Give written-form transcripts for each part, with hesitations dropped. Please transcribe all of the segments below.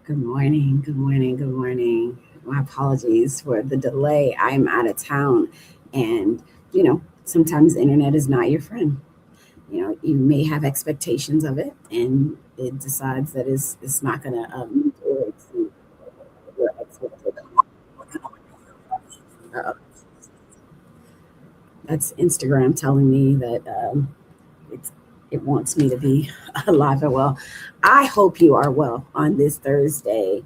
Good morning, good morning, good morning. My apologies for the delay. I'm out of town, and sometimes the internet is not your friend. You may have expectations of it, and it decides that it's not going to meet or exceed your expectations. Uh, that's Instagram telling me that it's it wants me to be alive and well. I hope you are well on this Thursday,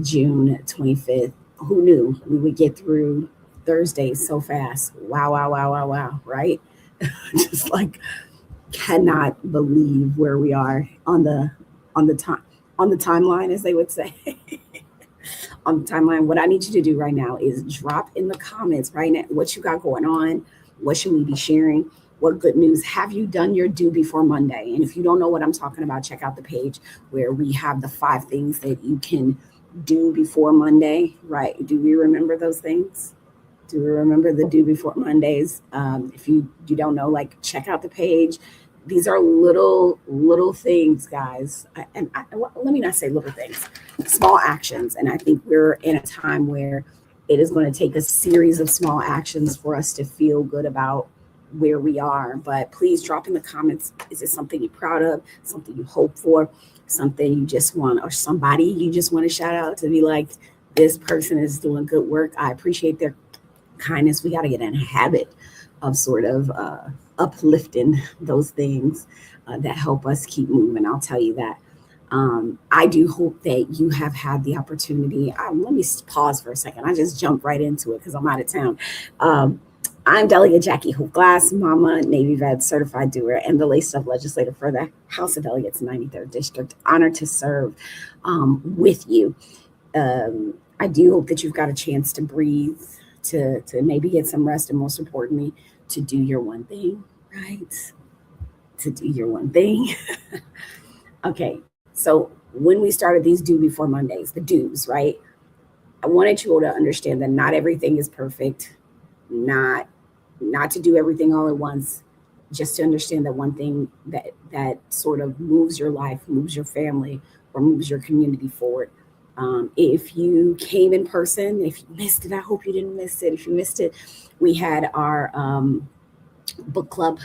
June 25th. Who knew we would get through Thursdays so fast? Wow, wow, wow, wow, wow, right? Just like cannot believe where we are on the time on the timeline, as they would say. On the timeline. What I need you to do right now is drop in the comments right now what you got going on. What should we be sharing? What good news have you done your due before Monday? And if you don't know what I'm talking about, check out the page where we have the 5 things that you can do before Monday, right? Do we remember those things? Do we remember the due before Mondays? If you don't know, like check out the page. These are little things, guys. Let me not say little things, small actions. And I think we're in a time where it is going to take a series of small actions for us to feel good about where we are. But please drop in the comments. Is it something you're proud of? Something you hope for? Something you just want, or somebody you just want to shout out to be like, this person is doing good work. I appreciate their kindness. We got to get in a habit of sort of uplifting those things that help us keep moving. I'll tell you that. I do hope that you have had the opportunity. Let me pause for a second. I just jumped right into it because I'm out of town. Um, I'm Delegate Jackie Hope Glass, Mama, Navy Vet, Certified Doer, and the Laced Up Legislator for the House of Delegates, 93rd District. Honored to serve with you. I do hope that you've got a chance to breathe, to maybe get some rest, and most importantly, to do your one thing, right? To do your one thing. Okay, so when we started these due before Mondays, the dues, right? I wanted you all to understand that not everything is perfect, not not to do everything all at once, just to understand that one thing that sort of moves your life, moves your family, or moves your community forward. If you came in person, if you missed it, I hope you didn't miss it. If you missed it, we had our book club,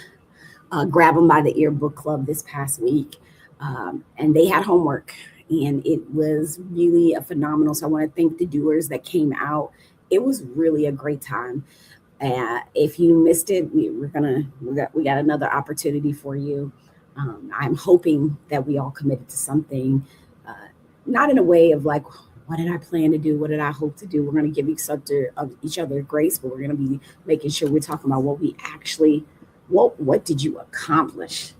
Grab Them by the Ear book club this past week, and they had homework, and it was really a phenomenal. So I want to thank the doers that came out. It was really a great time. If you missed it, we got another opportunity for you. I'm hoping that we all committed to something, uh, not in a way of like, what did I plan to do? What did I hope to do? We're going to give each other grace, but we're going to be making sure we're talking about what we actually, what did you accomplish?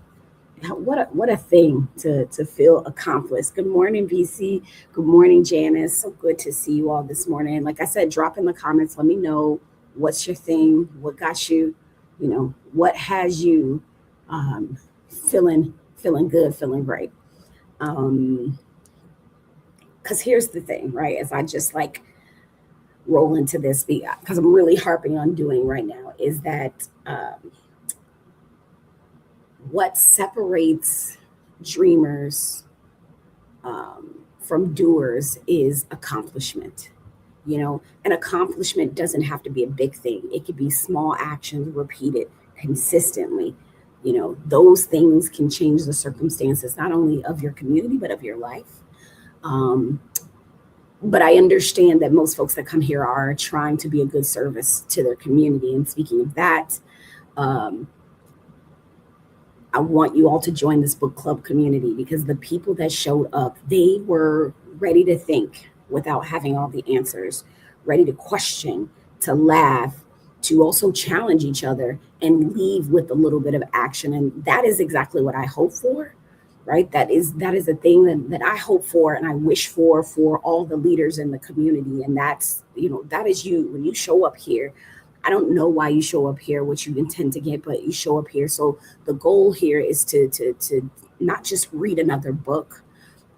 What a thing to feel accomplished. Good morning, BC. Good morning, Janice. So good to see you all this morning. Like I said, drop in the comments. Let me know what's your thing, what got you, what has you feeling good, feeling great. Um, because here's the thing, right? As I just like roll into this, because I'm really harping on doing right now, is that what separates dreamers from doers is accomplishment. An accomplishment doesn't have to be a big thing. It could be small actions repeated consistently. Those things can change the circumstances not only of your community but of your life. Um, but I understand that most folks that come here are trying to be a good service to their community. And speaking of that, um, I want you all to join this book club community because the people that showed up, they were ready to think without having all the answers, ready to question, to laugh, to also challenge each other and leave with a little bit of action. And that is exactly what I hope for, right? That is a thing that I hope for and I wish for all the leaders in the community. And that is you. When you show up here, I don't know why you show up here, what you intend to get, but you show up here. So the goal here is to not just read another book.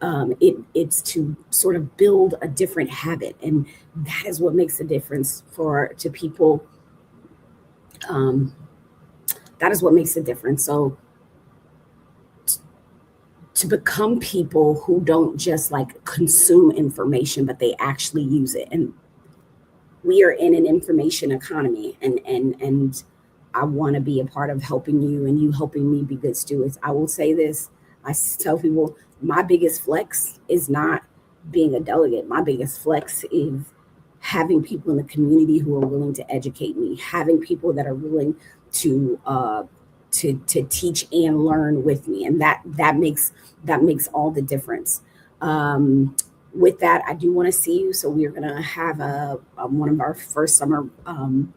It's to sort of build a different habit, and that is what makes a difference for to people. Um, that is what makes a difference. So to become people who don't just like consume information, but they actually use it. And we are in an information economy, and I want to be a part of helping you and you helping me be good stewards. I will say this. Tell people my biggest flex is not being a delegate. My biggest flex is having people in the community who are willing to educate me, having people that are willing to to teach and learn with me, and that makes all the difference. Um, with that, I do want to see you. So we are going to have one of our first summer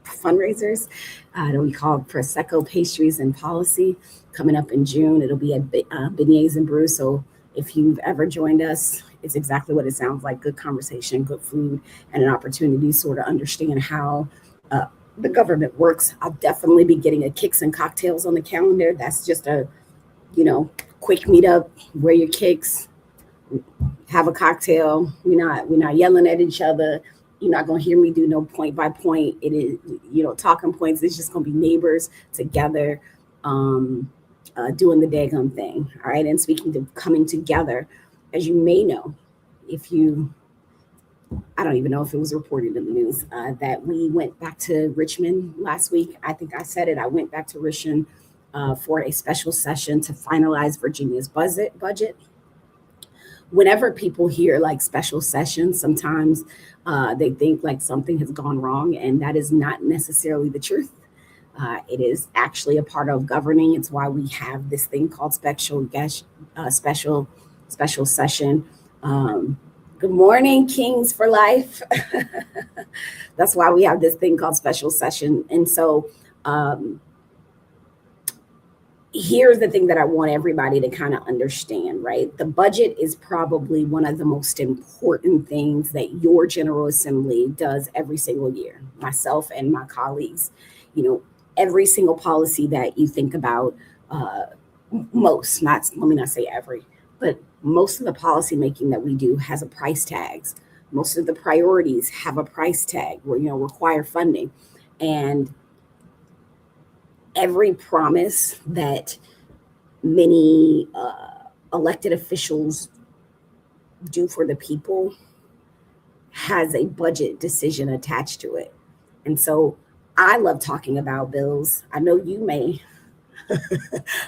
fundraisers that we call Prosecco Pastries and Policy coming up in June. It'll be at Beignets and Brew. So if you've ever joined us, it's exactly what it sounds like: good conversation, good food, and an opportunity to sort of understand how the government works. I'll definitely be getting a kicks and cocktails on the calendar. That's just a, quick meetup, wear your kicks, have a cocktail. We're not yelling at each other. You're not gonna hear me do no point by point. It is, talking points. It's just gonna be neighbors together, doing the daggum thing. All right. And speaking of coming together, as you may know, if you, I don't even know if it was reported in the news, that we went back to Richmond last week. I think I said it. I went back to Richmond for a special session to finalize Virginia's budget. Whenever people hear like special sessions, sometimes they think like something has gone wrong, and that is not necessarily the truth. It is actually a part of governing. It's why we have this thing called special session. Good morning, Kings for Life. That's why we have this thing called special session. And so here's the thing that I want everybody to kind of understand, right? The budget is probably one of the most important things that your General Assembly does every single year. Myself and my colleagues, every single policy that you think about, let me not say every, but most of the policy making that we do has a price tags. Most of the priorities have a price tag where, require funding. And every promise that many elected officials do for the people has a budget decision attached to it. And so I love talking about bills. I know you may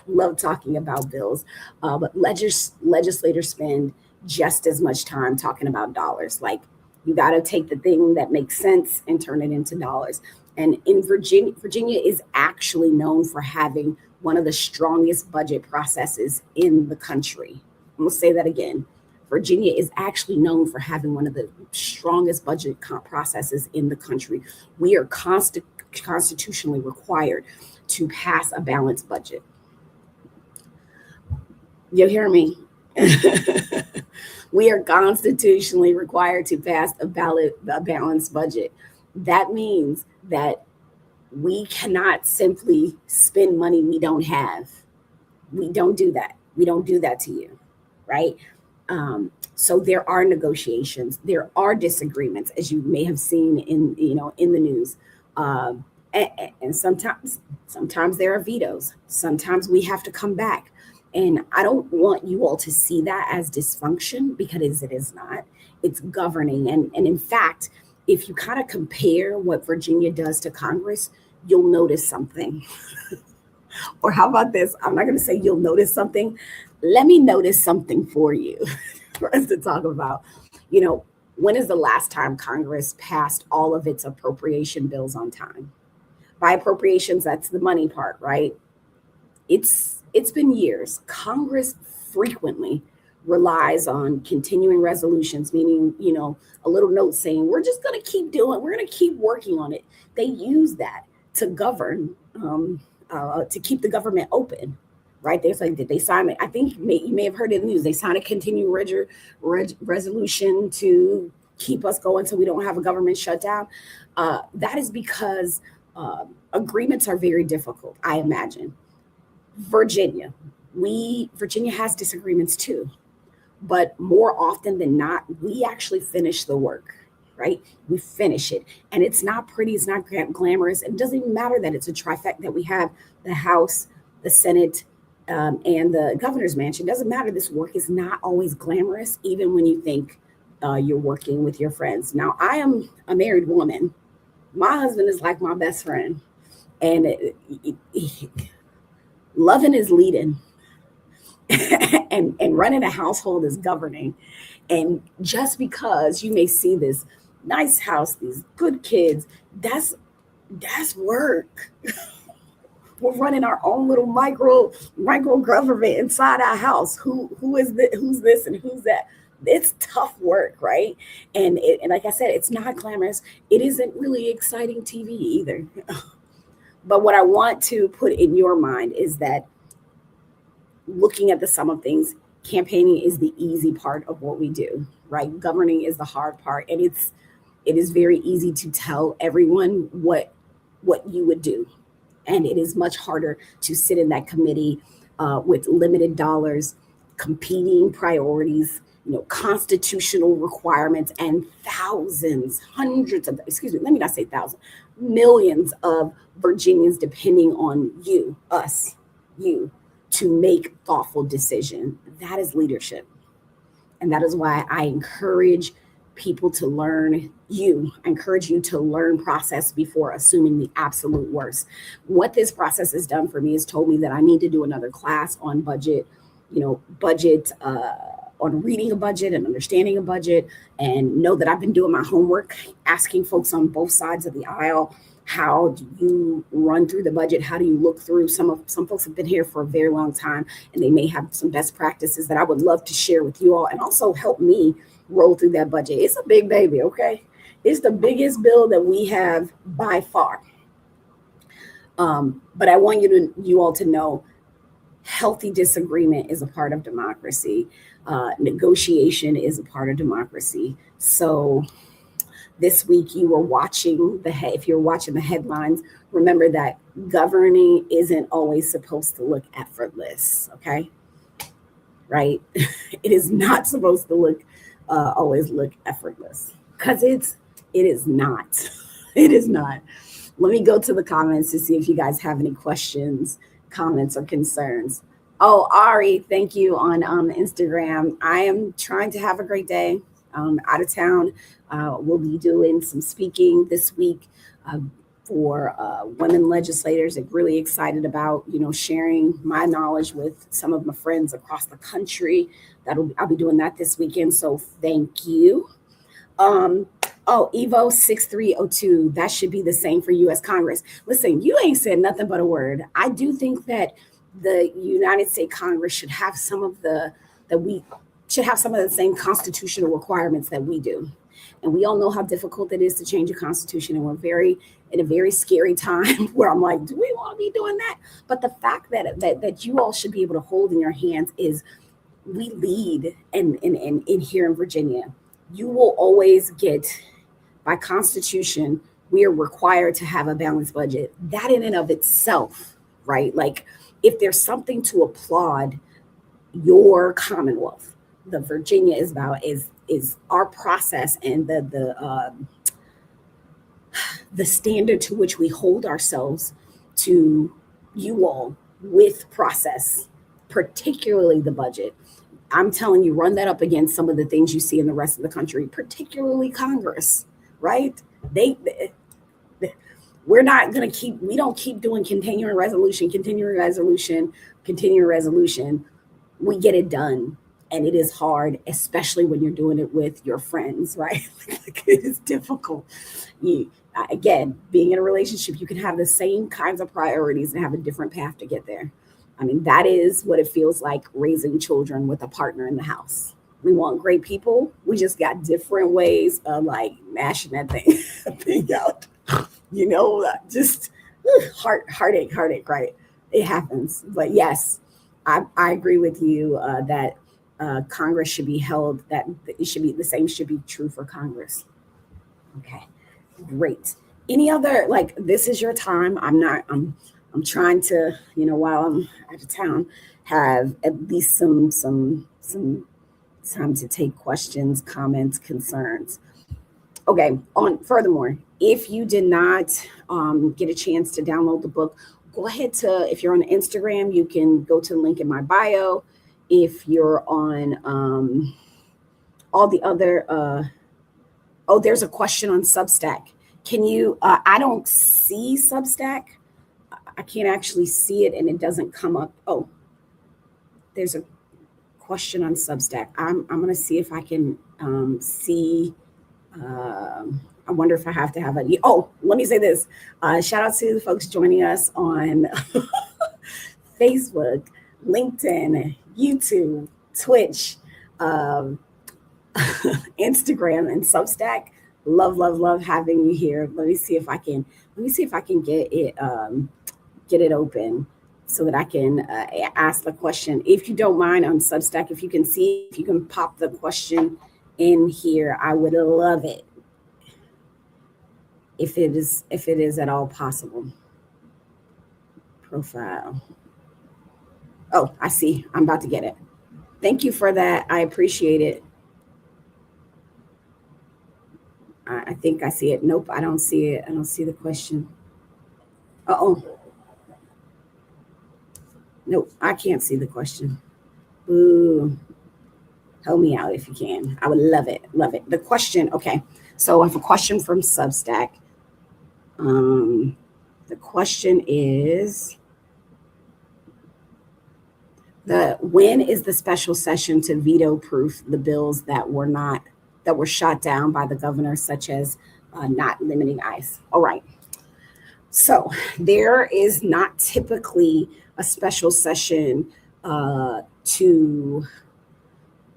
love talking about bills, but legislators spend just as much time talking about dollars. Like, you got to take the thing that makes sense and turn it into dollars. And in Virginia is actually known for having one of the strongest budget processes in the country. I'm going to say that again. Virginia is actually known for having one of the strongest budget processes in the country. We are constitutionally required to pass a balanced budget. You hear me? We are constitutionally required to pass a balanced budget. That means that we cannot simply spend money we don't have. We don't do that. We don't do that to you, right? So there are negotiations, there are disagreements, as you may have seen in the news, and sometimes there are vetoes. Sometimes we have to come back, and I don't want you all to see that as dysfunction, because it is not. It's governing, and in fact, if you kind of compare what Virginia does to Congress, you'll notice something. Or how about this? I'm not going to say you'll notice something. Let me notice something for you for us to talk about. When is the last time Congress passed all of its appropriation bills on time? By appropriations, that's the money part, right? It's been years. Congress frequently relies on continuing resolutions, meaning, a little note saying, we're just going to keep doing, we're going to keep working on it. They use that to govern, to keep the government open, right? There's like, did they sign it? I think you may have heard in the news, they signed a continuing resolution to keep us going so we don't have a government shutdown. That is because agreements are very difficult, I imagine. Virginia has disagreements too, but more often than not, we actually finish the work, right? We finish it, and it's not pretty, it's not glamorous. It doesn't even matter that it's a trifecta, that we have the House, the Senate, and the governor's mansion. Doesn't matter. This work is not always glamorous, even when you think you're working with your friends. Now, I am a married woman. My husband is like my best friend, and loving is leading, and running a household is governing. And just because you may see this nice house, these good kids, that's work. We're running our own little micro government inside our house. Who's this and who's that? It's tough work, right? And like I said, it's not glamorous. It isn't really exciting TV either. But what I want to put in your mind is that looking at the sum of things, campaigning is the easy part of what we do, right? Governing is the hard part, and it is very easy to tell everyone what you would do, and it is much harder to sit in that committee with limited dollars, competing priorities, constitutional requirements, and thousands, hundreds of, excuse me, let me not say thousands, millions of Virginians depending on you, us, you, to make thoughtful decisions. That is leadership. And that is why I encourage people to learn you. I encourage you to learn process before assuming the absolute worst. What this process has done for me is told me that I need to do another class on budget, on reading a budget and understanding a budget, and know that I've been doing my homework, asking folks on both sides of the aisle, how do you run through the budget? How do you look through? Some folks have been here for a very long time, and they may have some best practices that I would love to share with you all, and also help me roll through that budget. It's a big baby, okay? It's the biggest bill that we have by far. But I want you all to know, healthy disagreement is a part of democracy. Negotiation is a part of democracy. So this week if you're watching the headlines, remember that governing isn't always supposed to look effortless, okay? Right? It is not supposed to always look effortless, because it is not. It is not. Let me go to the comments to see if you guys have any questions, comments, or concerns. Oh, Ari, thank you on Instagram. I am trying to have a great day. Out of town. We'll be doing some speaking this week for women legislators. I'm really excited about, sharing my knowledge with some of my friends across the country. I'll be doing that this weekend. So thank you. Evo 6302, that should be the same for U.S. Congress. Listen, you ain't said nothing but a word. I do think that the United States Congress should have some of the same constitutional requirements that we do. And we all know how difficult it is to change a constitution. And we're in a very scary time where I'm like, do we want to be doing that? But the fact that you all should be able to hold in your hands is, we lead in here in Virginia. You will always get, by constitution, we are required to have a balanced budget. That in and of itself, right? Like, if there's something to applaud your Commonwealth, the Virginia is about is our process, and the standard to which we hold ourselves to you all with process, particularly the budget. I'm telling you, run that up against some of the things you see in the rest of the country, particularly Congress, right? We don't keep doing continuing resolution. We get it done. And it is hard, especially when you're doing it with your friends, right? It is difficult. Again, being in a relationship, you can have the same kinds of priorities and have a different path to get there. I mean, that is what it feels like raising children with a partner in the house. We want great people. We just got different ways of mashing that thing out. Just heartache, right? It happens. But yes, I agree with you that Congress should be held, that it should be the same should be true for Congress. Okay, great. Any other, this is your time. I'm trying to, while I'm out of town, have at least some time to take questions, comments, concerns. Okay, furthermore, if you did not get a chance to download the book, go ahead to, if you're on Instagram, you can go to the link in my bio. If you're on all the other, oh, there's a question on Substack. Can you, I don't see Substack. I can't actually see it and it doesn't come up. Oh, there's a question on Substack. I'm going to see if I can see. I wonder if I have to have a. Oh, let me say this. Shout out to the folks joining us on Facebook, LinkedIn, YouTube, Twitch, Instagram, and Substack. Love, love, love having you here. Let me see if I can. Let me see if I can get it open so that I can ask the question. If you don't mind on Substack, if you can see, if you can pop the question in here, I would love it. If it is at all possible. Profile. Oh, I see. I'm about to get it. Thank you for that. I appreciate it. I think I see it. Nope, I don't see it. I don't see the question. Uh-oh. Nope, I can't see the question. Ooh. Help me out if you can. I would love it. Love it. The question, okay. So I have a question from Substack. The question is, when is the special session to veto proof the bills that were shot down by the governor, such as not limiting ICE? All right. So there is not typically a special session to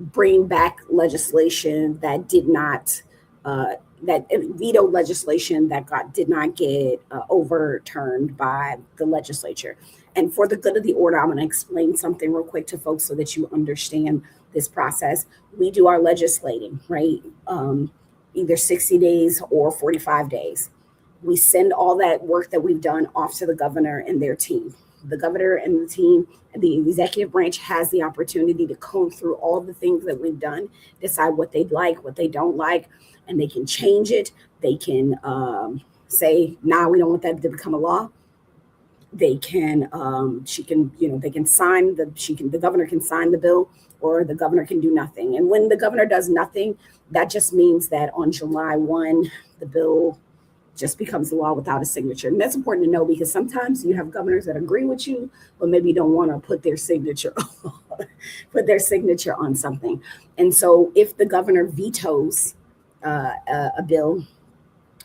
bring back legislation that did not that veto legislation that did not get overturned by the legislature. And for the good of the order, I'm going to explain something real quick to folks so that you understand this process. We do our legislating, right? Either 60 days or 45 days. We send all that work that we've done off to the governor and their team. The governor and the team, the executive branch has the opportunity to comb through all the things that we've done, decide what they'd like, what they don't like, and they can change it. They can say, nah, we don't want that to become a law. They can, they can sign the governor can sign the bill, or the governor can do nothing. And when the governor does nothing, that just means that on July 1, the bill just becomes law without a signature. And that's important to know, because sometimes you have governors that agree with you, but maybe don't want to put their signature on something. And so if the governor vetoes a bill,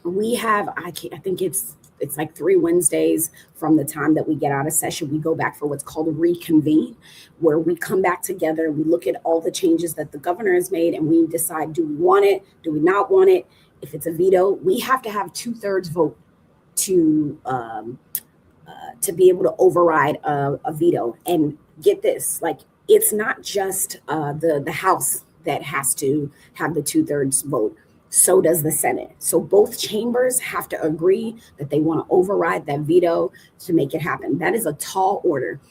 we have, I think it's like 3 Wednesdays from the time that we get out of session, we go back for what's called a reconvene, where we come back together, we look at all the changes that the governor has made, and we decide, do we want it? Do we not want it? If it's a veto, we have to have 2/3 vote to be able to override a veto. And get this, like, it's not just the House that has to have the 2/3 vote. So does the Senate. So both chambers have to agree that they want to override that veto to make it happen. That is a tall order.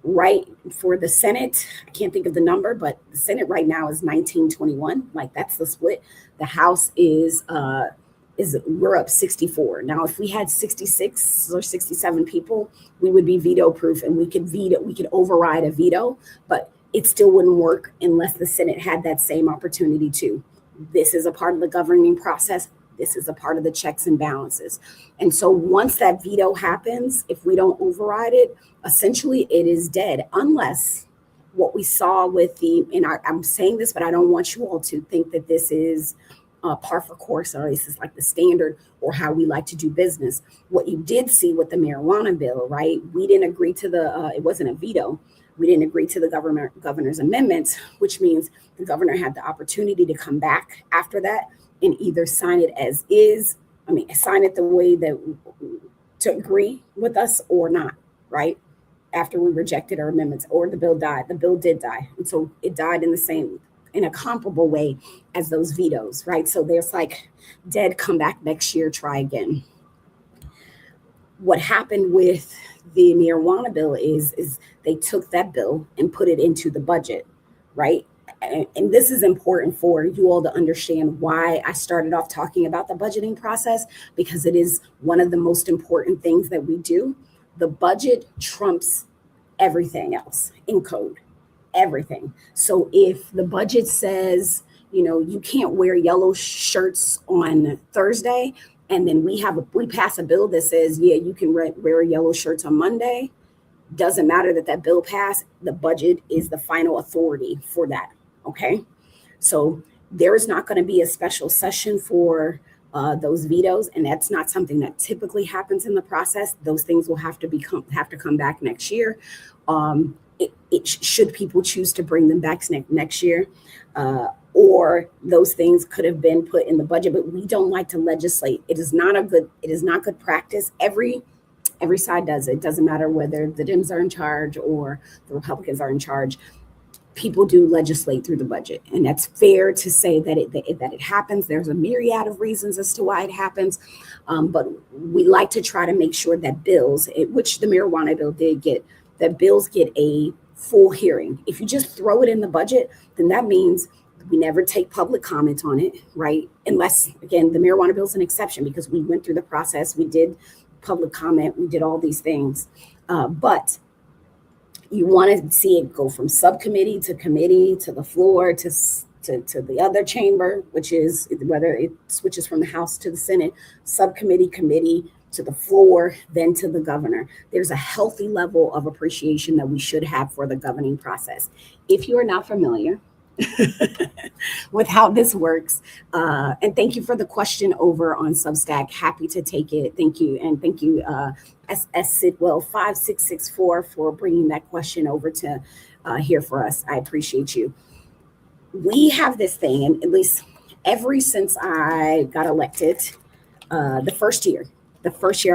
Right, for the Senate, I can't think of the number, but the Senate right now is 19-21. Like, that's the split. The House is we're up 64. Now, if we had 66 or 67 people, we would be veto proof, and we could override a veto, but it still wouldn't work unless the Senate had that same opportunity too. This is a part of the governing process. This is a part of the checks and balances. And so once that veto happens, if we don't override it, essentially it is dead, unless what we saw with I'm saying this, but I don't want you all to think that this is par for course, or this is like the standard or how we like to do business. What you did see with the marijuana bill, right? We didn't agree to it wasn't a veto. We didn't agree to the governor's amendments, which means the governor had the opportunity to come back after that and either sign it as is, sign it the way that to agree with us or not, right? After we rejected our amendments, or the bill died. The bill did die. And so it died in a comparable way as those vetoes, right? So there's like dead, come back next year, try again. What happened with the marijuana bill is they took that bill and put it into the budget, right? And this is important for you all to understand why I started off talking about the budgeting process, because it is one of the most important things that we do. The budget trumps everything else in code, everything. So if the budget says, you can't wear yellow shirts on Thursday, and then we pass a bill that says, yeah, you can wear yellow shirts on Monday, doesn't matter that bill passed. The budget is the final authority for that. Okay. So there is not going to be a special session for those vetoes, and that's not something that typically happens in the process. Those things will have to come back next year. Should people choose to bring them back next year, or those things could have been put in the budget. But we don't like to legislate. It is not good practice. Every side does it. It doesn't matter whether the Dems are in charge or the Republicans are in charge. People do legislate through the budget, and that's fair to say that it happens. There's a myriad of reasons as to why it happens, but we like to try to make sure that bills, which the marijuana bill did get, that bills get a full hearing. If you just throw it in the budget, then that means we never take public comment on it, right? Unless, again, the marijuana bill is an exception because we went through the process, we did public comment, we did all these things, but you want to see it go from subcommittee to committee to the floor to the other chamber, which is whether it switches from the House to the Senate, subcommittee, committee to the floor, then to the governor. There's a healthy level of appreciation that we should have for the governing process. If you are not familiar with how this works, and thank you for the question over on Substack. Happy to take it. Thank you. And thank you, Sidwell 5664 for bringing that question over to here for us. I appreciate you. We have this thing, and at least since I got elected, the first year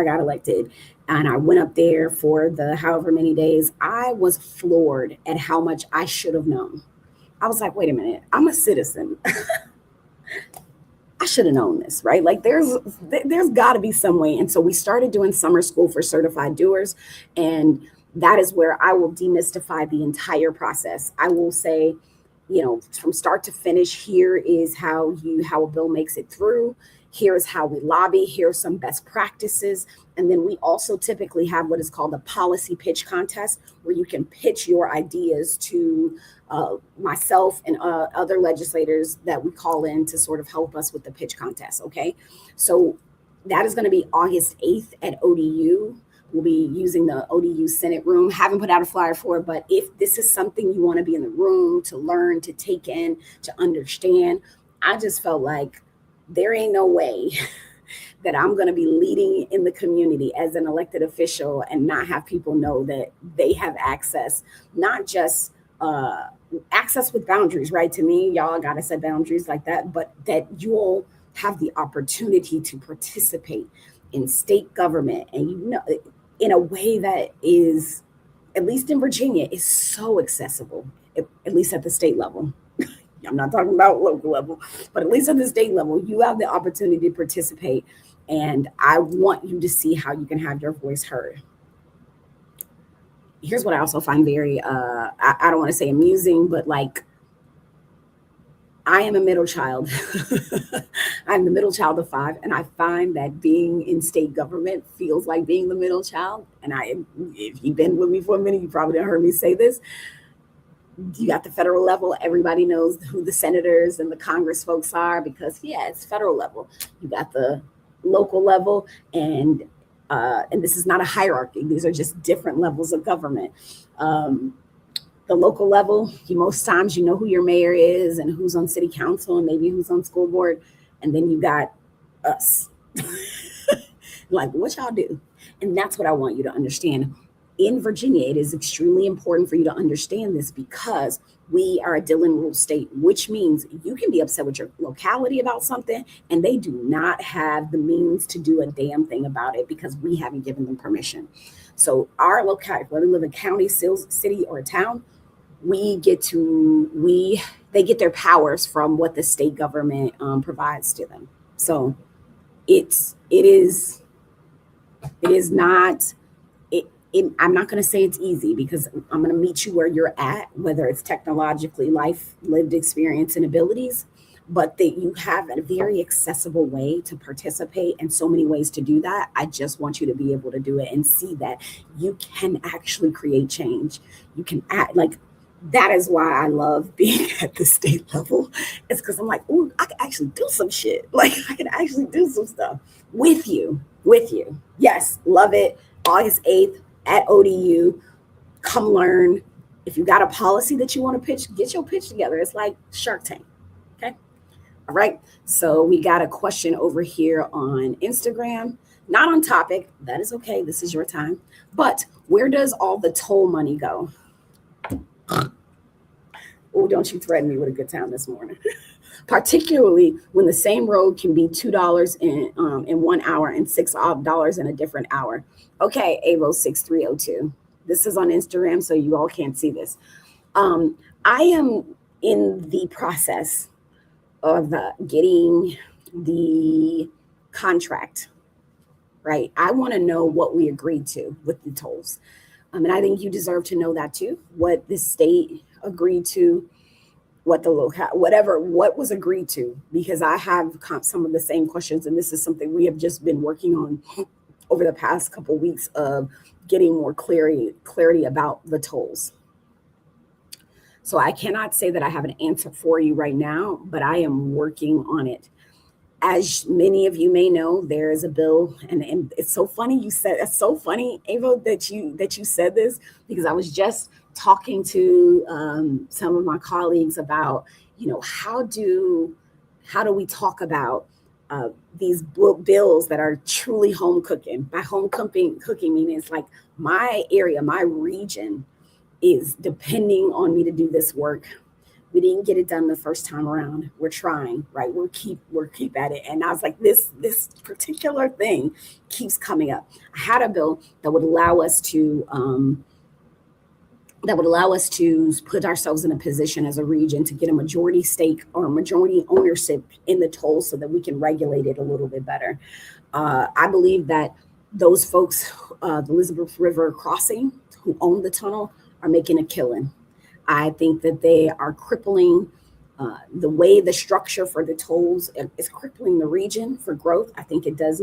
I got elected, and I went up there for the however many days, I was floored at how much I should have known. I was like, wait a minute, I'm a citizen. I should have known this, right? Like there's got to be some way. And so we started doing summer school for certified doers. And that is where I will demystify the entire process. I will say, from start to finish, here is how a bill makes it through. Here is how we lobby. Here are some best practices. And then we also typically have what is called a policy pitch contest, where you can pitch your ideas to myself and other legislators that we call in to sort of help us with the pitch contest. Okay. So that is going to be August 8th at ODU. We'll be using the ODU Senate room. Haven't put out a flyer for it, but if this is something you want to be in the room to learn, to take in, to understand, I just felt like there ain't no way that I'm going to be leading in the community as an elected official and not have people know that they have access, not just access with boundaries, right? To me, y'all got to set boundaries like that, but that you'll have the opportunity to participate in state government, and in a way that is, at least in Virginia, is so accessible, at least at the state level. I'm not talking about local level, but at least at the state level, you have the opportunity to participate. And I want you to see how you can have your voice heard. Here's what I also find very, I don't want to say amusing, but like, I am a middle child. I'm the middle child of 5. And I find that being in state government feels like being the middle child. And if you've been with me for a minute, you probably done heard me say this. You got the federal level. Everybody knows who the senators and the Congress folks are because, it's federal level. You got the local level, and this is not a hierarchy. These are just different levels of government. The local level, most times you know who your mayor is and who's on city council and maybe who's on school board. And then you got us. Like, what y'all do? And that's what I want you to understand. In Virginia, it is extremely important for you to understand this because we are a Dillon rule state, which means you can be upset with your locality about something and they do not have the means to do a damn thing about it because we haven't given them permission. So our locality, whether we live in a county, city, or a town, they get their powers from what the state government provides to them. So it is not. I'm not going to say it's easy because I'm going to meet you where you're at, whether it's technologically, life, lived experience, and abilities. but that you have a very accessible way to participate and so many ways to do that. I just want you to be able to do it and see that you can actually create change. You can act like that is why I love being at the state level. It's because I'm like, ooh, I can actually do some shit. Like I can actually do some stuff with you, with you. Yes, love it. August 8th at ODU. Come learn. If you got a policy that you want to pitch, get your pitch together. It's like Shark Tank. Okay. All right. So we got a question over here on Instagram. Not on topic. That is okay. This is your time. But where does all the toll money go? Oh, don't you threaten me with a good time this morning. Particularly when the same road can be $2 in 1 hour and $6 in a different hour. Okay, Avo 6302. This is on Instagram, so you all can't see this. I am in the process of getting the contract, right? I want to know what we agreed to with the tolls. And I think you deserve to know that too, what the state agreed to, what the local, whatever, what was agreed to, because I have some of the same questions. And this is something we have just been working on over the past couple of weeks of getting more clarity about the tolls. So I cannot say that I have an answer for you right now, but I am working on it. As many of you may know, there is a bill, and it's so funny you said it's so funny, Avo, that you said this, because I was just talking to some of my colleagues about, how do we talk about these bills that are truly home cooking. By home cooking meaning it's like my area, my region is depending on me to do this work. We didn't get it done the first time around. We're trying, right? We'll keep at it. And I was like, this particular thing keeps coming up. I had a bill that would allow us to put ourselves in a position as a region to get a majority stake or a majority ownership in the toll so that we can regulate it a little bit better. I believe that those folks, the Elizabeth River Crossing, who own the tunnel, are making a killing. I think that they are crippling the way the structure for the tolls is crippling the region for growth. I think it does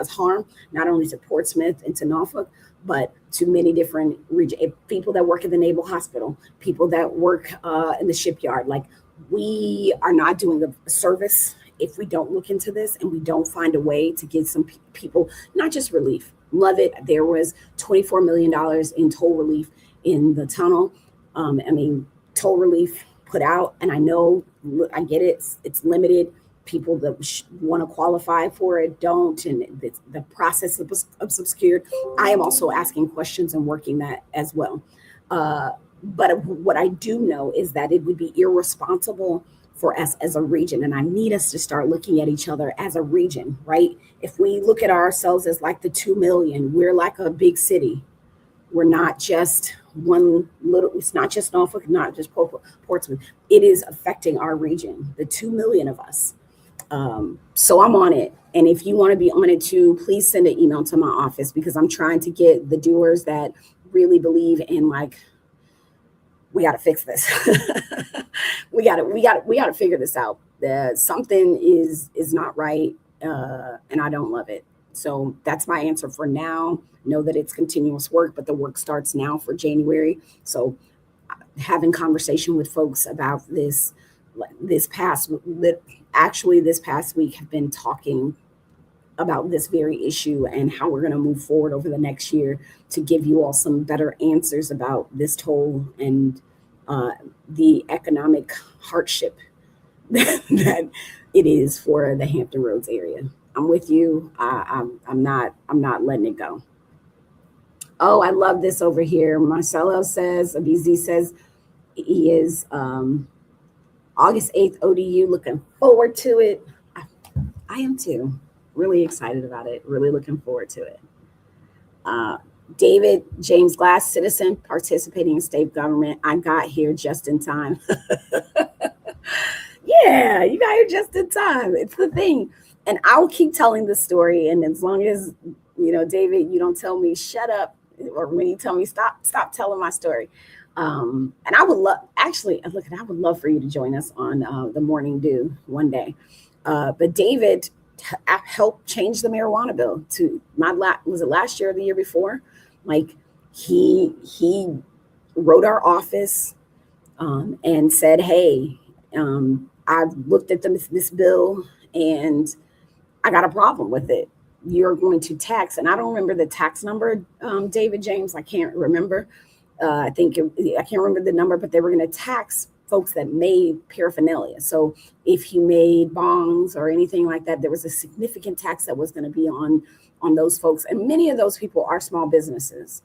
harm not only to Portsmouth and to Norfolk, but to many different regions. People that work at the Naval Hospital, people that work in the shipyard. Like, we are not doing a service if we don't look into this and we don't find a way to get some people, not just relief. Love it. There was $24 million in toll relief in the tunnel. Toll relief put out, and I get it. It's limited. People that want to qualify for it don't, and the process is obscured. I am also asking questions and working that as well. But what I do know is that it would be irresponsible for us as a region, and I need us to start looking at each other as a region, right? If we look at ourselves as like the 2 million, we're like a big city. We're not just it's not just Norfolk, not just Portsmouth. It is affecting our region, the 2 million of us. So I'm on it. And if you want to be on it too, please send an email to my office, because I'm trying to get the doers that really believe in, like, we got to fix this. we got to figure this out. Something is not right. And I don't love it. So that's my answer for now. Know that it's continuous work, but the work starts now for January. So having conversation with folks about this past week have been talking about this very issue and how we're going to move forward over the next year to give you all some better answers about this toll and the economic hardship that it is for the Hampton Roads area. I'm with you. I'm not letting it go. Oh, I love this over here. Marcelo says, BZ says he is August 8th ODU. Looking forward to it. I am too. Really excited about it. Really looking forward to it. David James Glass, citizen participating in state government. I got here just in time. Yeah, you got here just in time. It's the thing. And I will keep telling the story. And as long as, David, you don't tell me shut up, or when you tell me stop telling my story. And I would love, actually, look, I would love for you to join us on the Morning Dew one day. But David helped change the marijuana bill to was it last year or the year before? Like he wrote our office and said, "Hey, I've looked at this bill and I got a problem with it. You're going to tax," and I don't remember the tax number, David James. I can't remember. I can't remember the number, but they were going to tax folks that made paraphernalia. So if you made bongs or anything like that, there was a significant tax that was going to be on those folks, and many of those people are small businesses.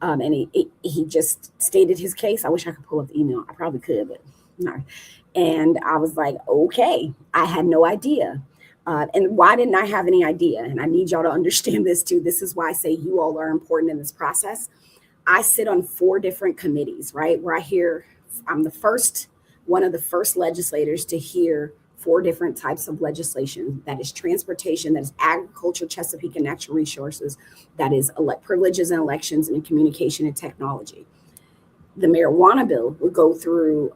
And he just stated his case. I wish I could pull up the email. I probably could, but no. And I was like, okay, I had no idea. And why didn't I have any idea? And I need y'all to understand this too. This is why I say you all are important in this process. I sit on 4 different committees, right? Where I'm one of the first legislators to hear 4 different types of legislation. That is transportation, that is agriculture, Chesapeake and natural resources, that is privileges and elections, and communication and technology. The marijuana bill would go through,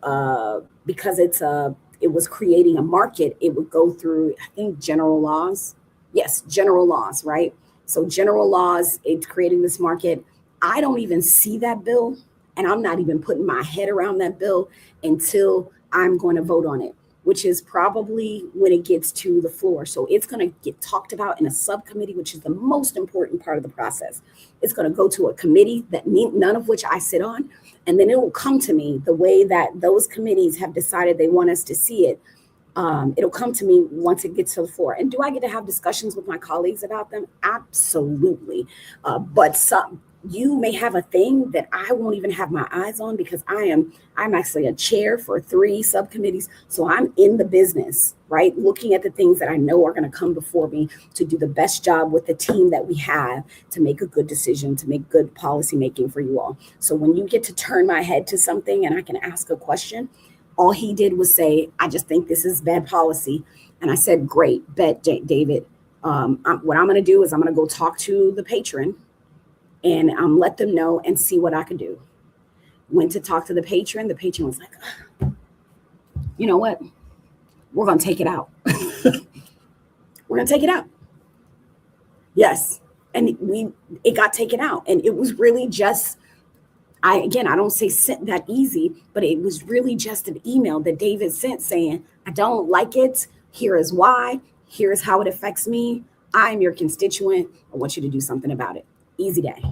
because it was creating a market, it would go through, I think, general laws. Yes, general laws, right? So general laws, it's creating this market. I don't even see that bill, and I'm not even putting my head around that bill until I'm going to vote on it, which is probably when it gets to the floor. So it's going to get talked about in a subcommittee, which is the most important part of the process. It's going to go to a committee that none of which I sit on, and then it will come to me the way that those committees have decided they want us to see it. It'll come to me once it gets to the floor. And do I get to have discussions with my colleagues about them? Absolutely. But you may have a thing that I won't even have my eyes on, because I'm actually a chair for 3 subcommittees. So I'm in the business, right? Looking at the things that I know are going to come before me to do the best job with the team that we have to make a good decision, to make good policy making for you all. So when you get to turn my head to something and I can ask a question, all he did was say, "I just think this is bad policy." And I said, "Great, bet, David. What I'm going to do is I'm going to go talk to the patron and let them know and see what I could do." Went to talk to the patron. The patron was like, "You know what? We're going to take it out." We're going to take it out. Yes. And it got taken out. And it was really just, I don't say sent that easy, but it was really just an email that David sent saying, "I don't like it. Here is why. Here is how it affects me. I'm your constituent. I want you to do something about it." Easy day.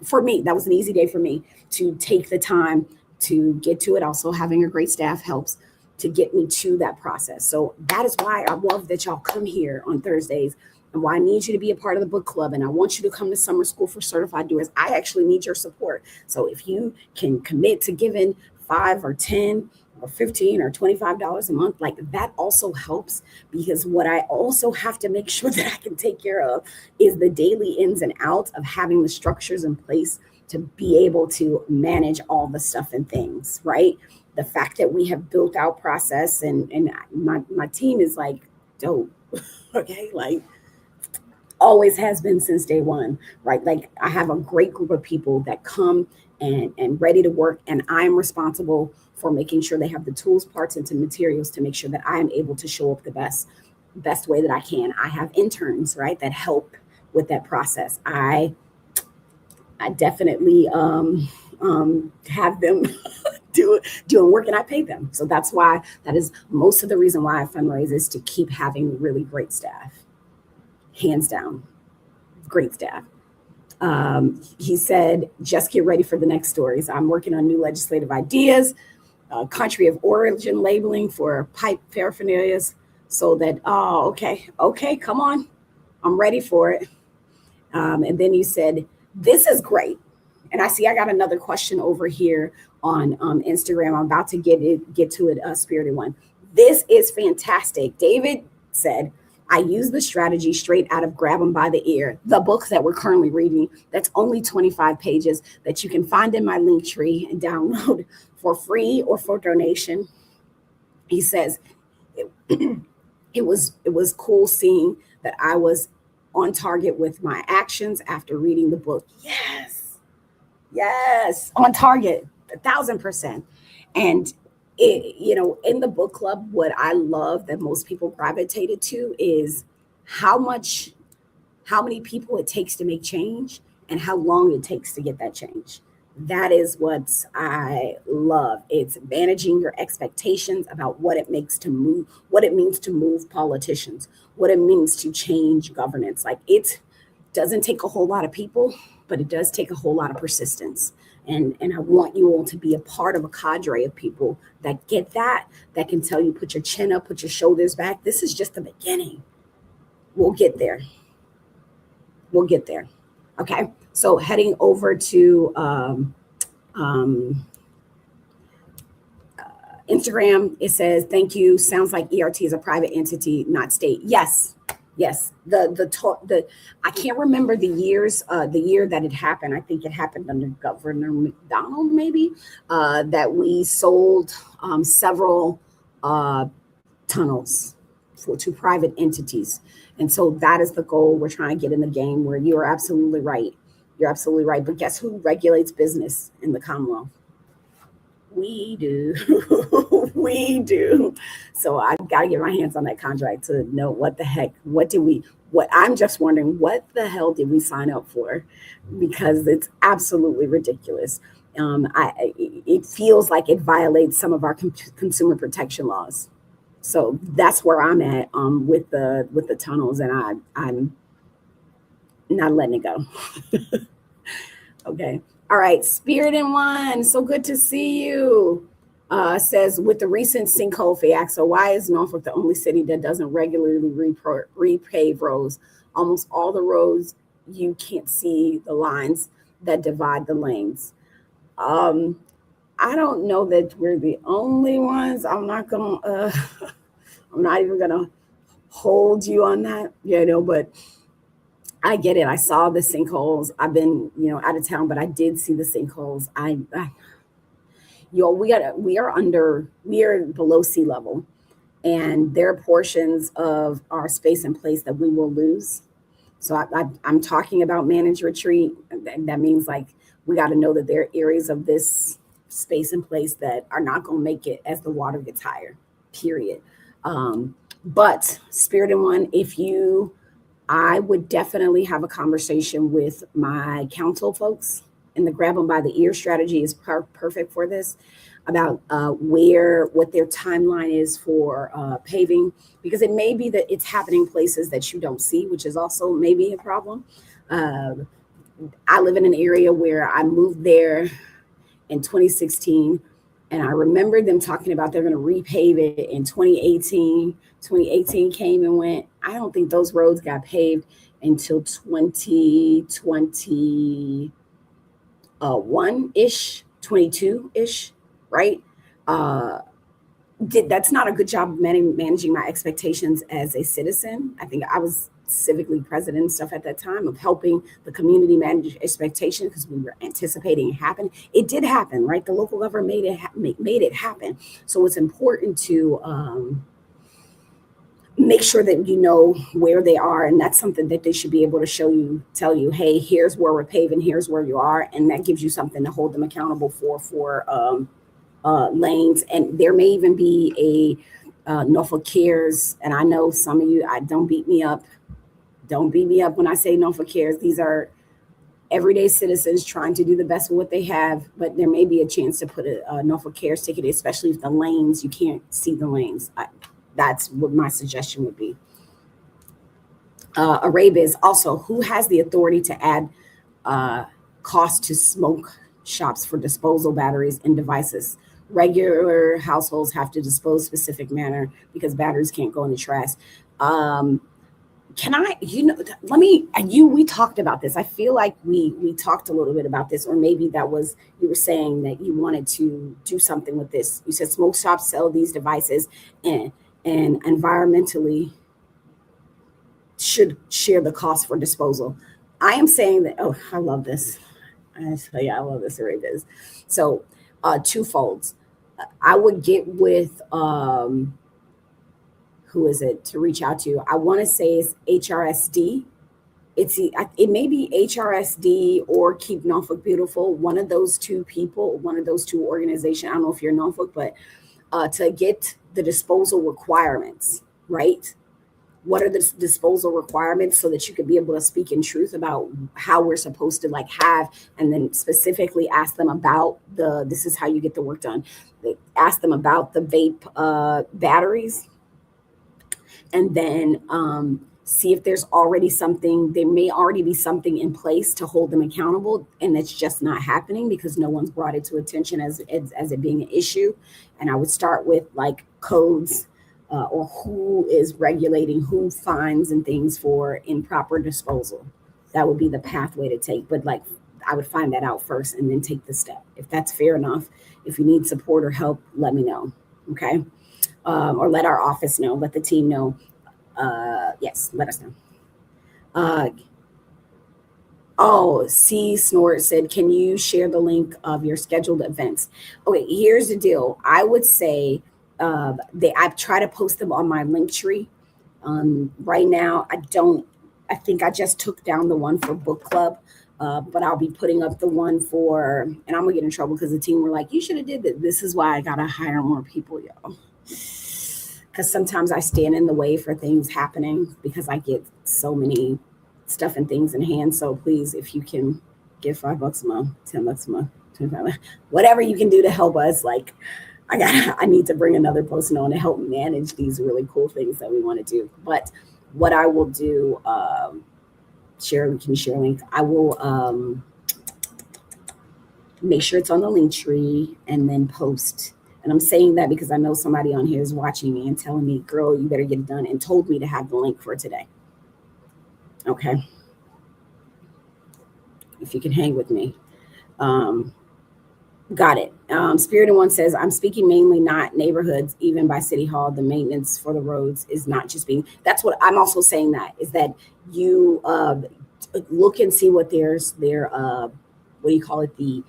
For me, that was an easy day for me to take the time to get to it. Also, having a great staff helps to get me to that process. So that is why I love that y'all come here on Thursdays, and why I need you to be a part of the book club. And I want you to come to summer school for certified doers. I actually need your support. So if you can commit to giving 5 or 10 or 15 or $25 a month, like that also helps, because what I also have to make sure that I can take care of is the daily ins and outs of having the structures in place to be able to manage all the stuff and things, right? The fact that we have built out process, and my team is like dope. Okay, like always has been since day one, right? Like I have a great group of people that come and ready to work, and I'm responsible for making sure they have the tools, parts, and materials to make sure that I am able to show up the best way that I can. I have interns, right, that help with that process. I definitely have them doing work, and I pay them. So that is most of the reason why I fundraise, is to keep having really great staff. Hands down, great staff. He said, "Just get ready for the next stories. I'm working on new legislative ideas, country of origin labeling for pipe paraphernalias, so that," okay, come on. I'm ready for it. And then he said, "This is great." And I got another question over here on Instagram. I'm about to get to it, Spirited One. "This is fantastic." David said, "I use the strategy straight out of Grab 'em by the Ear, the book that we're currently reading. That's only 25 pages that you can find in my link tree and download for free or for donation." He says, it was cool seeing that I was on target with my actions after reading the book. Yes, on target. 1,000%. And in the book club, what I love that most people gravitated to is how many people it takes to make change and how long it takes to get that change. That is what I love. It's managing your expectations about what it means to move politicians, what it means to change governance. Like, it doesn't take a whole lot of people, but it does take a whole lot of persistence. And I want you all to be a part of a cadre of people that get that can tell you, put your chin up, put your shoulders back. This is just the beginning. We'll get there. We'll get there. Okay. So heading over to um, Instagram, it says, thank you. Sounds like ERT is a private entity, not state. Yes. Yes. The I can't remember the year that it happened. I think it happened under Governor McDonald, maybe, that we sold several tunnels to private entities. And so that is the goal we're trying to get in the game, where you are absolutely right. You're absolutely right. But guess who regulates business in the Commonwealth? We do. We do. So I've got to get my hands on that contract to know what the heck, what I'm just wondering, what the hell did we sign up for? Because it's absolutely ridiculous. It feels like it violates some of our consumer protection laws. So that's where I'm at with the tunnels, and I'm not letting it go. Okay. All right. Spirit in One. So good to see you. Says, with the recent sinkhole fiasco, why is Norfolk the only city that doesn't regularly repave roads? Almost all the roads, you can't see the lines that divide the lanes. I don't know that we're the only ones. I'm not even gonna hold you on that, but I get it. I saw the sinkholes. I've been, out of town, but I did see the sinkholes. We are below sea level, and there are portions of our space and place that we will lose. So I'm talking about managed retreat. That means, like, we got to know that there are areas of this space and place that are not going to make it as the water gets higher, period. But Spirit in One, I would definitely have a conversation with my council folks, and the grab them by the ear strategy is perfect for this, about what their timeline is for paving, because it may be that it's happening places that you don't see, which is also maybe a problem. I live in an area where I moved there in 2016, and I remember them talking about they're going to repave it in 2018. 2018 came and went. I don't think those roads got paved until 2021-ish, 22-ish, right? That's not a good job of managing my expectations as a citizen. I think I was civically president and stuff at that time, of helping the community manage expectations, because we were anticipating it happen. It did happen, right? The local government made it happen. So it's important to make sure that you know where they are, and that's something that they should be able to tell you, hey, here's where we're paving, here's where you are, and that gives you something to hold them accountable for lanes. And there may even be a Norfolk Cares, and I know some of you, don't beat me up. Don't beat me up when I say Norfolk Cares. These are everyday citizens trying to do the best with what they have, but there may be a chance to put a Norfolk Cares ticket, especially if the lanes, you can't see the lanes. That's what my suggestion would be. Arabiz, also, who has the authority to add cost to smoke shops for disposal batteries and devices? Regular households have to dispose specific manner because batteries can't go in the trash. We talked about this. I feel like we talked a little bit about this, or maybe that was, you were saying that you wanted to do something with this. You said smoke shops sell these devices and environmentally should share the cost for disposal. I am saying that, I love this. I tell you, I love this Arabiz. So twofolds. I would get with who is it to reach out to? I want to say it's HRSD, it may be HRSD or Keep Norfolk Beautiful, one of those two people, one of those two organizations. I don't know if you're Norfolk, but to get the disposal requirements, right? What are the disposal requirements so that you could be able to speak in truth about how we're supposed to like have, and then specifically ask them about this is how you get the work done. Ask them about the vape batteries, and then see if there's already something, there may already be something in place to hold them accountable, and it's just not happening because no one's brought it to attention as it being an issue. And I would start with like codes, or who is regulating, who fines and things for improper disposal. That would be the pathway to take. But like, I would find that out first and then take the step. If that's fair enough, if you need support or help, let me know. Okay. Or let our office know, let the team know. Yes, let us know. Uh, oh, C Snort said, can you share the link of your scheduled events? Okay, here's the deal. I would say I try to post them on my link tree. Right now, I think I just took down the one for book club. But I'll be putting up the one for, and I'm gonna get in trouble because the team were like, you should have did that. This is why I gotta hire more people, y'all. Because sometimes I stand in the way for things happening because I get so many stuff and things in hand. So please, if you can give $5 a month, $10 a month, 25, whatever you can do to help us, like I need to bring another person on to help manage these really cool things that we want to do. But what I will do, can you share a link? I will make sure it's on the link tree and then post. And I'm saying that because I know somebody on here is watching me and telling me, girl, you better get it done, and told me to have the link for today. Okay. If you can hang with me. Got it. Spirited One says, I'm speaking mainly not neighborhoods, even by City Hall. The maintenance for the roads is not just being, that's what I'm also saying, that is that you look and see what their what do you call it, the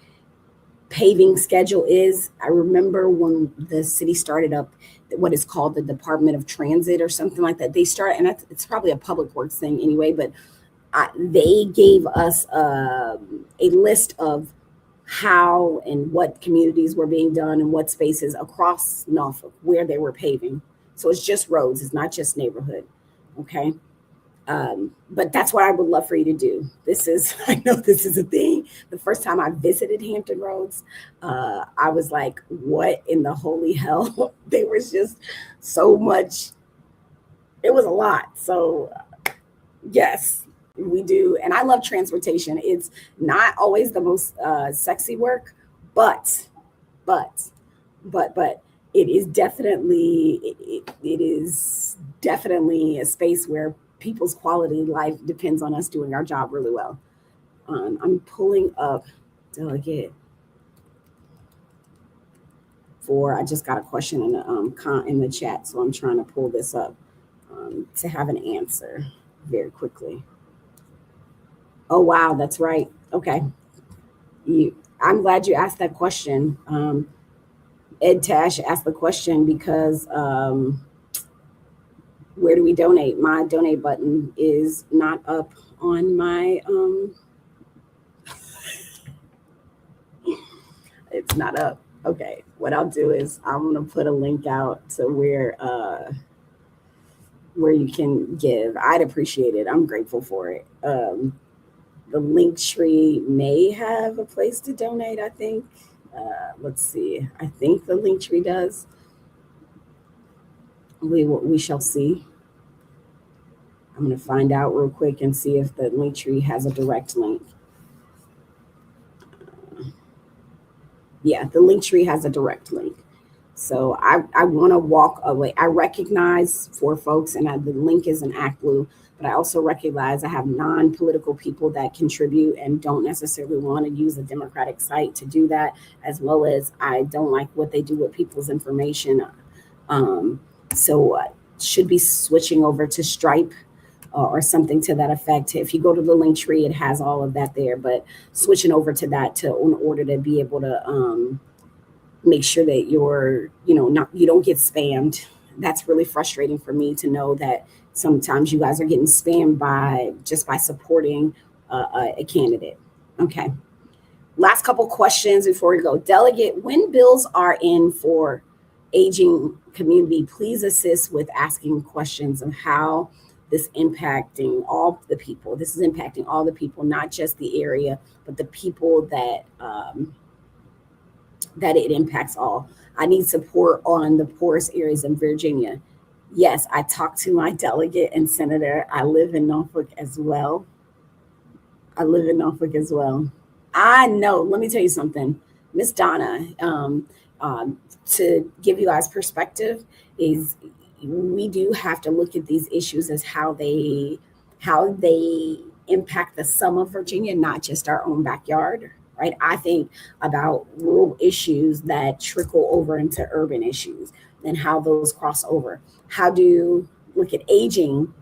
paving schedule is. I remember when the city started up what is called the Department of Transit or something like that. They started, and it's probably a public works thing anyway, but they gave us a list of how and what communities were being done and what spaces across Norfolk where they were paving. So it's just roads, it's not just neighborhood. Okay. But that's what I would love for you to do. I know this is a thing. The first time I visited Hampton Roads, I was like, what in the holy hell? There was just so much. It was a lot. So yes, we do. And I love transportation. It's not always the most sexy work, but it is definitely a space where people's quality of life depends on us doing our job really well. I'm pulling up delegate I just got a question in the chat, so I'm trying to pull this up to have an answer very quickly. Oh wow, that's right. Okay, I'm glad you asked that question. Ed Tash asked the question because where do we donate? My donate button is not up on my it's not up. Okay, what I'll do is I'm gonna put a link out to where you can give. I'd appreciate it. I'm grateful for it. The link tree may have a place to donate, I think. Let's see. I think the link tree does. We shall see. I'm going to find out real quick and see if the link tree has a direct link. Yeah, the link tree has a direct link. So I want to walk away. I recognize for folks, and the link is an ActBlue, but I also recognize I have non-political people that contribute and don't necessarily want to use a Democratic site to do that, as well as I don't like what they do with people's information. So should be switching over to Stripe or something to that effect. If you go to the link tree, it has all of that there, but switching over to that in order to be able to make sure that you don't get spammed that's really frustrating for me to know that sometimes you guys are getting spammed by supporting a candidate. Okay. Last couple questions before we go. Delegate, when bills are in for aging community, please assist with asking questions of how this impacting all the people. This is impacting all the people, not just the area, but the people that it impacts all. I need support on the poorest areas in Virginia. Yes, I talked to my delegate and senator. I live in Norfolk as well. I live in Norfolk as well. I know. Let me tell you something, Miss Donna. To give you guys perspective, is we do have to look at these issues as how they impact the sum of Virginia, not just our own backyard. Right. I think about rural issues that trickle over into urban issues and how those cross over. How do you look at aging?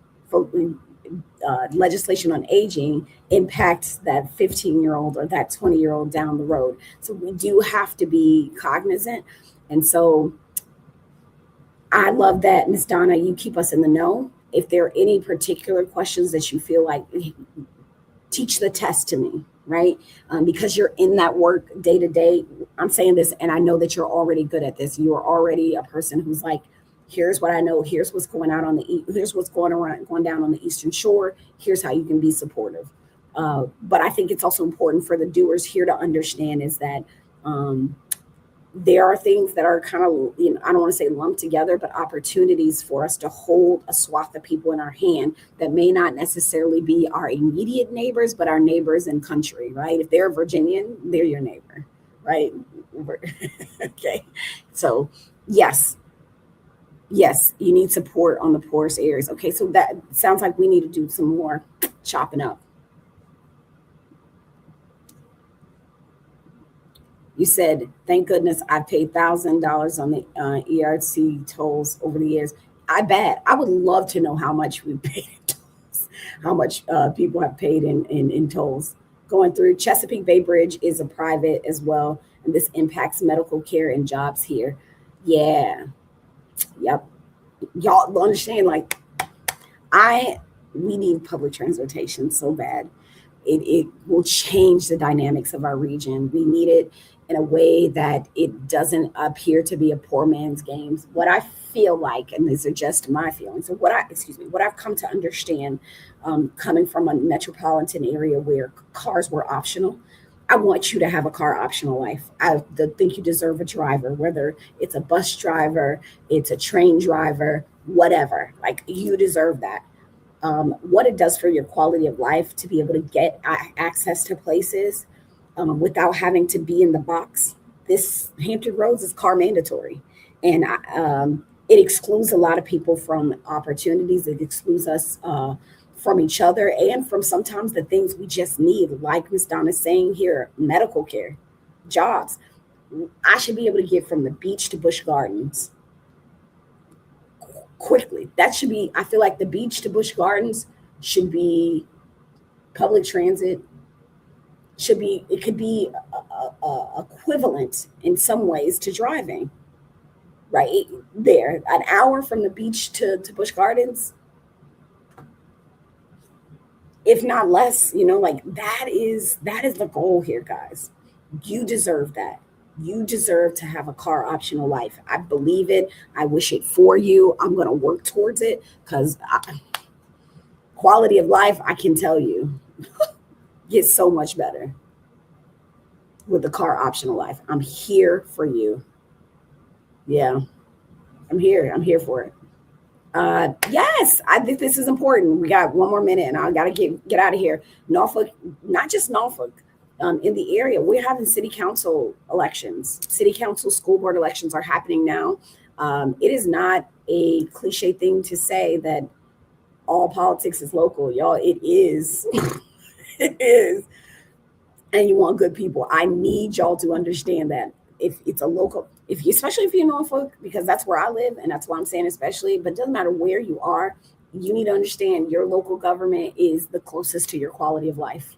Legislation on aging impacts that 15-year-old or that 20-year-old down the road. So we do have to be cognizant. And so I love that, Miss Donna, you keep us in the know. If there are any particular questions that you feel like, teach the test to me, right? Because you're in that work day to day. I'm saying this, and I know that you're already good at this. You are already a person who's like, here's what I know. Here's what's going out on here's what's going down on the Eastern Shore. Here's how you can be supportive. But I think it's also important for the doers here to understand is that there are things that are kind of, I don't want to say lumped together, but opportunities for us to hold a swath of people in our hand that may not necessarily be our immediate neighbors, but our neighbors in country, right? If they're Virginian, they're your neighbor, right? Okay. So yes, you need support on the poorest areas. Okay, so that sounds like we need to do some more chopping up. You said, thank goodness I paid $1,000 on the ERC tolls over the years. I bet. I would love to know how much we paid in tolls, how much people have paid in tolls. Going through Chesapeake Bay Bridge is a private as well, and this impacts medical care and jobs here. Yeah, yep. Y'all understand, like, we need public transportation so bad. It will change the dynamics of our region. We need it in a way that it doesn't appear to be a poor man's game. What I feel like, and these are just my feelings, and what I've come to understand, coming from a metropolitan area where cars were optional. I want you to have a car optional life. I think you deserve a driver, whether it's a bus driver, it's a train driver, whatever. Like, you deserve that. What it does for your quality of life to be able to get access to places without having to be in the box. This Hampton Roads is car mandatory, and it excludes a lot of people from opportunities. It excludes us from each other and from sometimes the things we just need, like Miss Donna's saying here, medical care, jobs. I should be able to get from the beach to Busch Gardens quickly. That should be, I feel like the beach to Busch Gardens should be public transit, it could be equivalent in some ways to driving, right? There, an hour from the beach to Busch Gardens, if not less, like that is the goal here, guys. You deserve that. You deserve to have a car optional life. I believe it. I wish it for you. I'm going to work towards it because quality of life, I can tell you, gets so much better with the car optional life. I'm here for you. Yeah, I'm here. I'm here for it. Yes, I think this is important. We got one more minute and I got to get out of here. Norfolk, not just Norfolk, in the area, we're having city council elections. City council, school board elections are happening now. It is not a cliche thing to say that all politics is local, y'all. It is. It is. And you want good people. I need y'all to understand that if it's a local, especially if you're in Norfolk, because that's where I live, and that's why I'm saying especially, but it doesn't matter where you are, you need to understand your local government is the closest to your quality of life.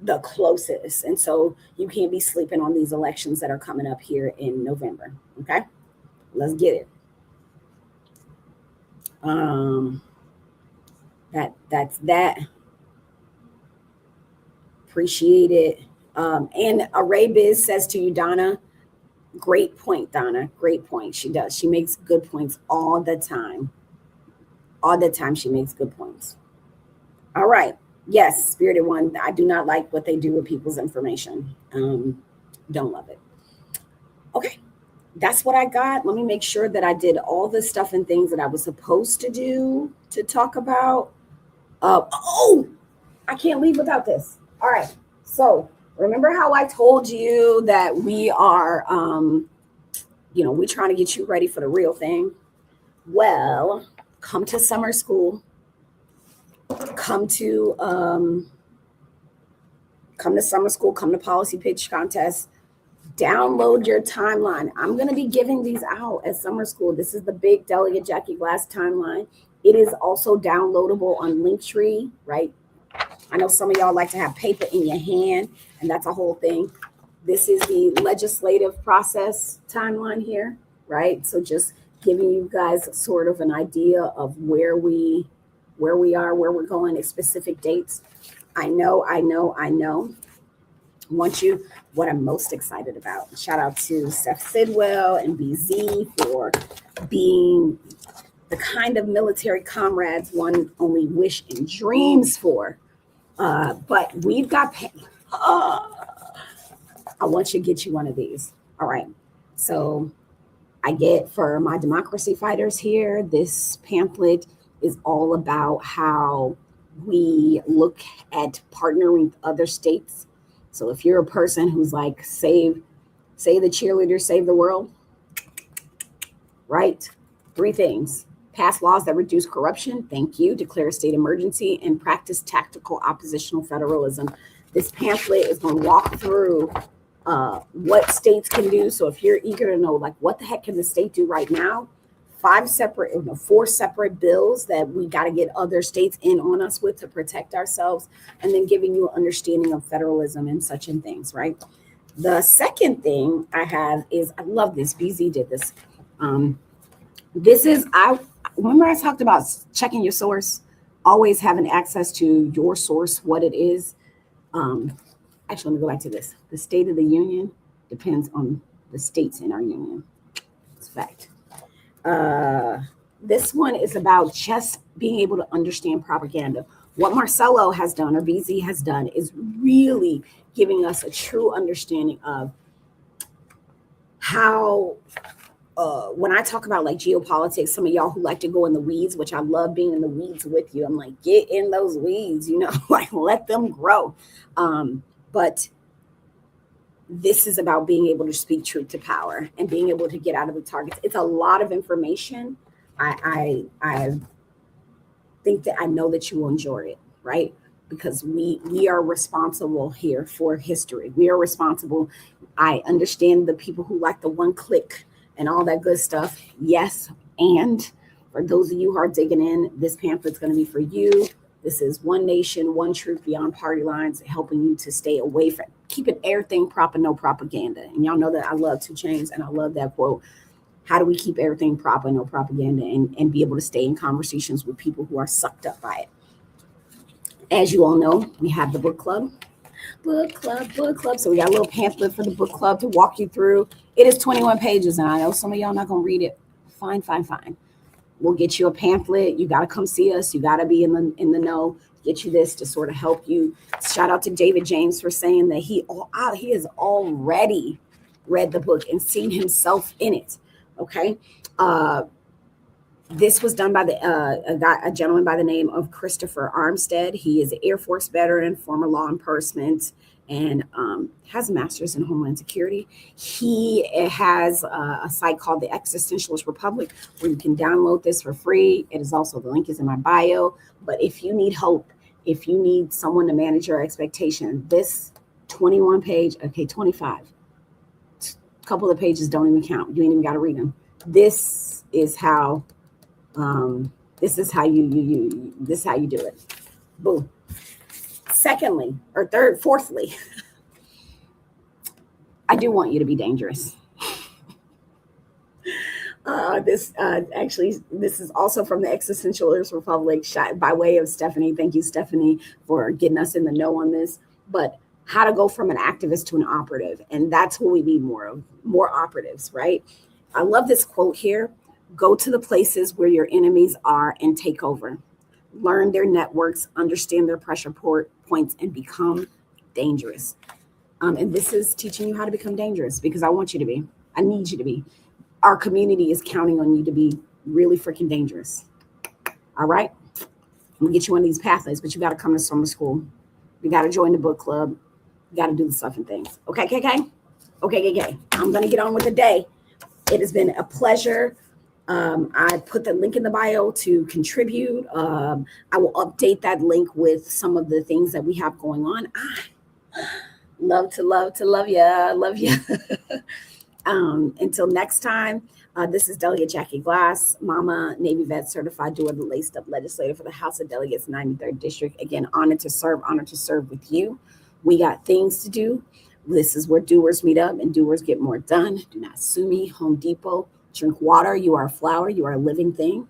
The closest. And so you can't be sleeping on these elections that are coming up here in November. Okay? Let's get it. Um, that's that. Appreciate it. And Arabiz says to you, Donna, great point, Donna. Great point. She does. She makes good points all the time. All the time, she makes good points. All right. Yes, Spirited One. I do not like what they do with people's information. Don't love it. Okay. That's what I got. Let me make sure that I did all the stuff and things that I was supposed to do to talk about. Oh, I can't leave without this. All right. So remember how I told you that we are, we're trying to get you ready for the real thing? Well, come to summer school. Come to summer school. Come to policy pitch contest. Download your timeline. I'm going to be giving these out at summer school. This is the big Delegate Jackie Glass timeline. It is also downloadable on Linktree, right? I know some of y'all like to have paper in your hand, and that's a whole thing. This is the legislative process timeline here, right? So just giving you guys sort of an idea of where we are, where we're going at specific dates. I know. What I'm most excited about. Shout out to Seth Sidwell and BZ for being the kind of military comrades one only wish and dreams for. But we've got, I want you to get you one of these. All right. So I get for my democracy fighters here, this pamphlet is all about how we look at partnering with other states. So if you're a person who's like, save the cheerleader, save the world, right? 3 things. Pass laws that reduce corruption. Thank you. Declare a state emergency and practice tactical oppositional federalism. This pamphlet is going to walk through what states can do. So if you're eager to know, like, what the heck can the state do right now? 4 separate bills that we got to get other states in on us with to protect ourselves, and then giving you an understanding of federalism and such and things, right? The second thing I have is, I love this. BZ did this. Remember I talked about checking your source, always having access to your source, what it is. Actually, let me go back to this. The State of the Union depends on the states in our union. It's a fact. This one is about just being able to understand propaganda. What Marcelo has done, or BZ has done, is really giving us a true understanding of how, when I talk about like geopolitics, some of y'all who like to go in the weeds, which I love being in the weeds with you. I'm like, get in those weeds, like let them grow. But this is about being able to speak truth to power and being able to get out of the targets. It's a lot of information. I think that I know that you will enjoy it, right? Because we are responsible here for history. We are responsible. I understand the people who like the one click and all that good stuff. Yes. And for those of you who are digging in, this pamphlet's going to be for you. This is One Nation, One Truth Beyond Party Lines, helping you to stay away from keeping everything proper, no propaganda. And y'all know that I love 2 Chainz, and I love that quote. How do we keep everything proper, no propaganda, and be able to stay in conversations with people who are sucked up by it? As you all know, we have the book club. Book club. So we got a little pamphlet for the book club to walk you through. It is 21 pages, and I know some of y'all not going to read it. Fine. We'll get you a pamphlet. You got to come see us. You got to be in the know. Get you this to sort of help you. Shout out to David James for saying that he has already read the book and seen himself in it. Okay. This was done by a gentleman by the name of Christopher Armstead. He is an Air Force veteran, former law enforcement, and has a master's in Homeland Security. He has a site called the Existentialist Republic, where you can download this for free. It is also, the link is in my bio. But if you need hope, if you need someone to manage your expectation, this 21 page, okay, 25, a couple of pages don't even count. You ain't even got to read them. This is how you do it. Boom. Fourthly, I do want you to be dangerous. This is also from the Existentialist Republic, shot by way of Stephanie. Thank you, Stephanie, for getting us in the know on this. But how to go from an activist to an operative, and that's what we need more of, more operatives, right? I love this quote here: "Go to the places where your enemies are and take over. Learn their networks, understand their pressure points, and become dangerous." And this is teaching you how to become dangerous because I want you to be. I need you to be. Our community is counting on you to be really freaking dangerous. All right? I'm gonna get you on these pathways, but you got to come to summer school. You got to join the book club. You got to do the stuff and things. Okay, KK? Okay, KK. I'm gonna get on with the day. It has been a pleasure. I put the link in the bio to contribute. I will update that link with some of the things that we have going on. Love to love ya. Love ya. Until next time, this is Delegate Jackie Glass, Mama Navy Vet Certified Doer, the Laced Up Legislator for the House of Delegates, 93rd District. Again, honored to serve with you. We got things to do. This is where doers meet up and doers get more done. Do not sue me. Home Depot. Drink water. You are a flower. You are a living thing.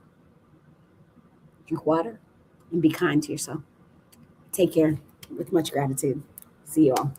Drink water and be kind to yourself. Take care with much gratitude. See you all.